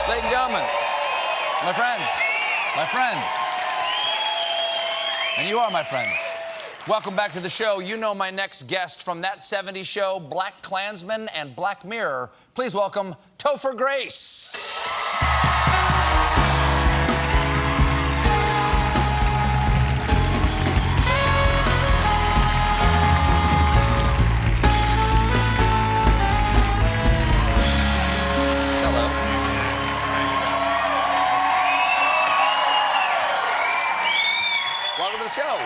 Ladies and gentlemen, my friends, and you are my friends. Welcome back to the show. You know my next guest from that '70s show, Black Klansman and Black Mirror. Please welcome Topher Grace. Welcome to the show.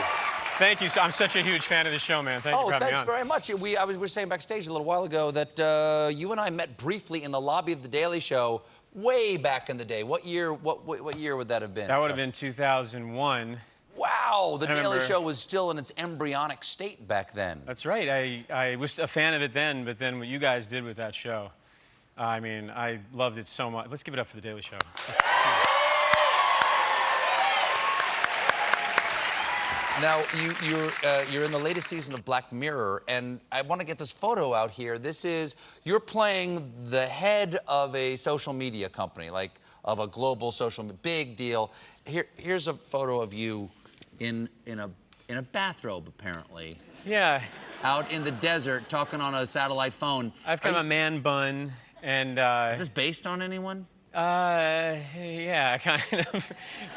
Thank you. I'm such a huge fan of the show, man. Thank you for having me on. Thanks very much. We were saying backstage a little while ago that you and I met briefly in the lobby of The Daily Show way back in the day. What year? What year would that have been? That would have been 2001. Wow, The Daily Show was still in its embryonic state back then. That's right. I was a fan of it then, but then what you guys did with that show, I mean, I loved it so much. Let's give it up for The Daily Show. Now, you're in the latest season of Black Mirror, and I want to get this photo out here. You're playing the head of a social media company, like of a global big deal. Here's a photo of you in a bathrobe, apparently. Yeah. Out in the desert, talking on a satellite phone. I've got a man bun, and is this based on anyone? Yeah, kind of.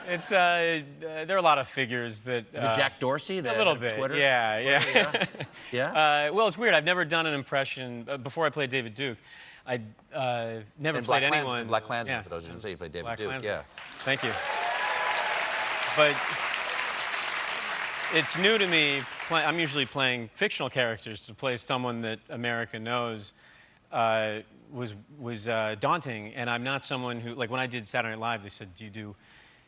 It's there are a lot of figures that. Is it Jack Dorsey? A little bit. Twitter? Yeah. Yeah. Well, it's weird. I've never done an impression before I played David Duke. I never played anyone. Black Klansman, for those who didn't say, you played David Black Duke. Klansman. Yeah. Thank you. But it's new to me. I'm usually playing fictional characters. To play someone that America knows was daunting, and I'm not someone who, like when I did Saturday Night Live, they said, do you do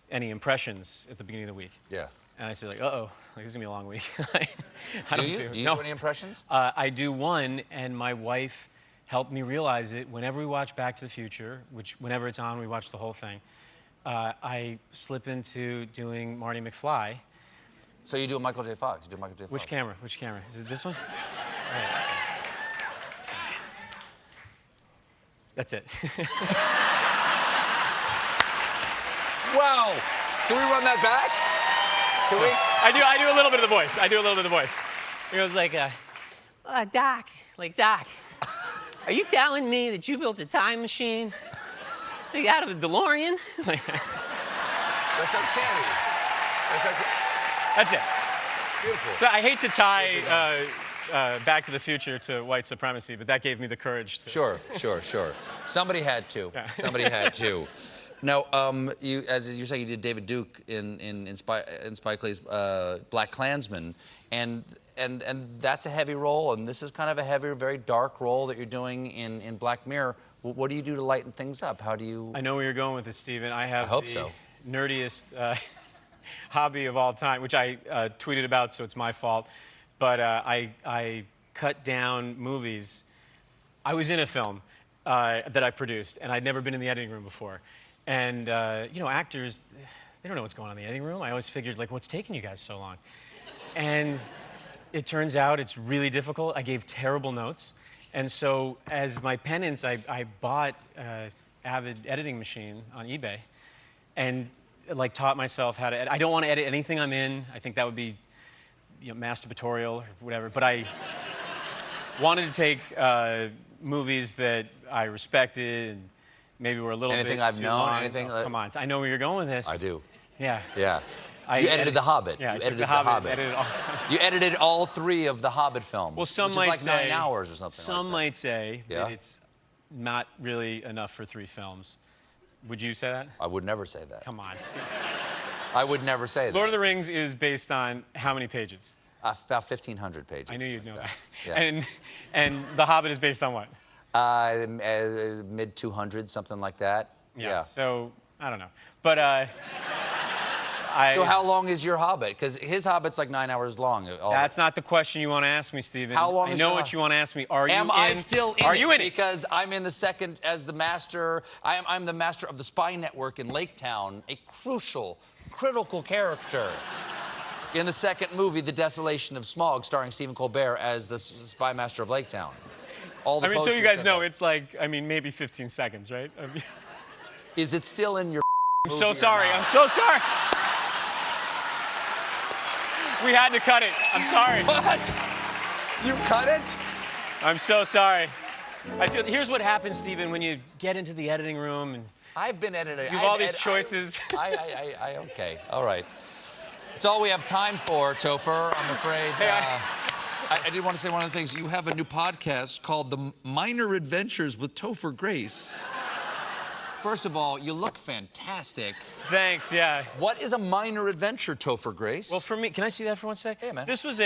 any impressions at the beginning of the week? Yeah. And I said, like, uh-oh, like, this is gonna be a long week. Do you do any impressions? I do one, and my wife helped me realize it. Whenever we watch Back to the Future, whenever it's on, we watch the whole thing, I slip into doing Marty McFly. So you do a Michael J. Fox? You do Michael J. Fox? Which camera? Which camera? Is it this one? Right. That's it. Wow. Can we run that back? Can we? I do a little bit of the voice. It was like, Doc, are you telling me that you built a time machine like out of a DeLorean? That's uncanny. That's it. Beautiful. But I hate to tie Back to the Future to white supremacy, but that gave me the courage to... Sure. Somebody had to. Yeah. Somebody had to. Now, as you're saying, you did David Duke in Spike Lee's Black Klansman, and that's a heavy role, and this is kind of a heavy, very dark role that you're doing in Black Mirror. What do you do to lighten things up? How do you... I know where you're going with this, Stephen. I hope so. Nerdiest hobby of all time, which I tweeted about, so it's my fault. But I cut down movies. I was in a film that I produced, and I'd never been in the editing room before. And, you know, actors, they don't know what's going on in the editing room. I always figured, like, what's taking you guys so long? And it turns out it's really difficult. I gave terrible notes. And so as my penance, I bought an Avid editing machine on eBay and, like, taught myself how to edit. I don't want to edit anything I'm in. I think that would be, you know, masturbatorial or whatever. But I wanted to take movies that I respected and maybe were a little anything bit I've too known, long. anything. Oh, come on, I know where you're going with this. I do. Yeah. Yeah. You edited The Hobbit. Yeah, you I edited The Hobbit. Edited all. You edited all 3 of the Hobbit films. Well, some which might is like say 9 hours or something. Some might say Yeah? that it's not really enough for 3 films. Would you say that? I would never say that. Come on, Steve. I would never say that. Lord of the Rings is based on how many pages? About 1,500 pages. I knew you'd know that. Yeah. And The Hobbit is based on what? Mid 200s, something like that. Yeah. So I don't know, but So how long is your Hobbit? Because his Hobbit's like 9 hours long. That's not the question you want to ask me, Stephen. How long I is know your what you want to ask me. Are you Am I still in Are it? you in it? Because I'm in the second as the master. I'm the master of the spy network in Lake Town, a crucial, critical character. In the second movie, The Desolation of Smog, starring Stephen Colbert as the spy master of Lake Town. All the I mean, so posters you guys said know, that. it's like, I mean, maybe 15 seconds, right? Is it still in your I'm so sorry. I'm so sorry. We had to cut it. I'm sorry. What? You cut it? I'm so sorry. I feel here's what happens, Stephen, when you get into the editing room and I've been editing. you have all these choices. Okay, all right. It's all we have time for, Topher, I'm afraid. Hey, I did want to say one of the things. You have a new podcast called The Minor Adventures with Topher Grace. First of all, you look fantastic. Thanks, yeah. What is a minor adventure, Topher Grace? Well, for me, can I see that for one sec? Yeah, man. This was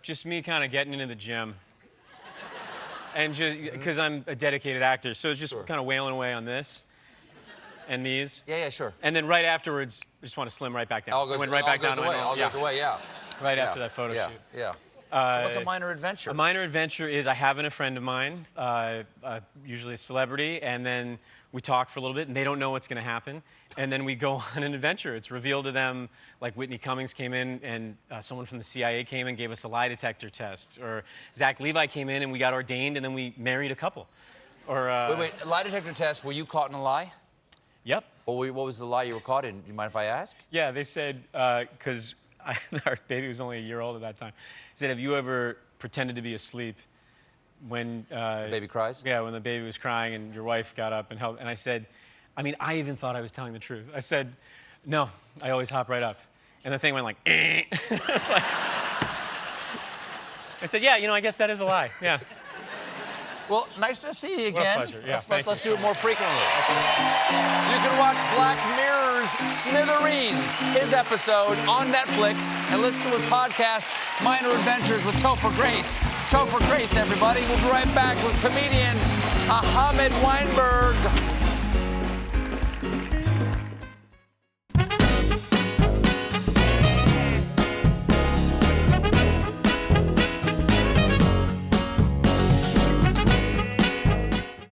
just me kind of getting into the gym. And just, because I'm a dedicated actor, so it's just kind of wailing away on this and these. Yeah, sure. And then right afterwards, I just want to slim right back down. All goes, I went right back down to my normal. All goes away, yeah. Right after that photo shoot. Yeah. So what's a minor adventure? A minor adventure is I have a friend of mine, usually a celebrity, and then we talk for a little bit, and they don't know what's going to happen. And then we go on an adventure. It's revealed to them, like Whitney Cummings came in, and someone from the CIA came and gave us a lie detector test. Or Zach Levi came in, and we got ordained, and then we married a couple. Or Wait, lie detector test, were you caught in a lie? Yep. Or what was the lie you were caught in? Do you mind if I ask? Yeah, they said, because our baby was only a year old at that time. They said, have you ever pretended to be asleep when... The baby cries? Yeah, when the baby was crying and your wife got up and helped. And I said, I mean, I even thought I was telling the truth. I said, no, I always hop right up. And the thing went like, eh. It's like, I said, yeah, I guess that is a lie, yeah. Well, nice to see you again. What a pleasure. Yeah, Let's do it more frequently. You can watch Black Mirror's Smithereens, his episode, on Netflix, and listen to his podcast, Minor Adventures with Topher Grace. Topher Grace, everybody. We'll be right back with comedian Hobbit Weinberg.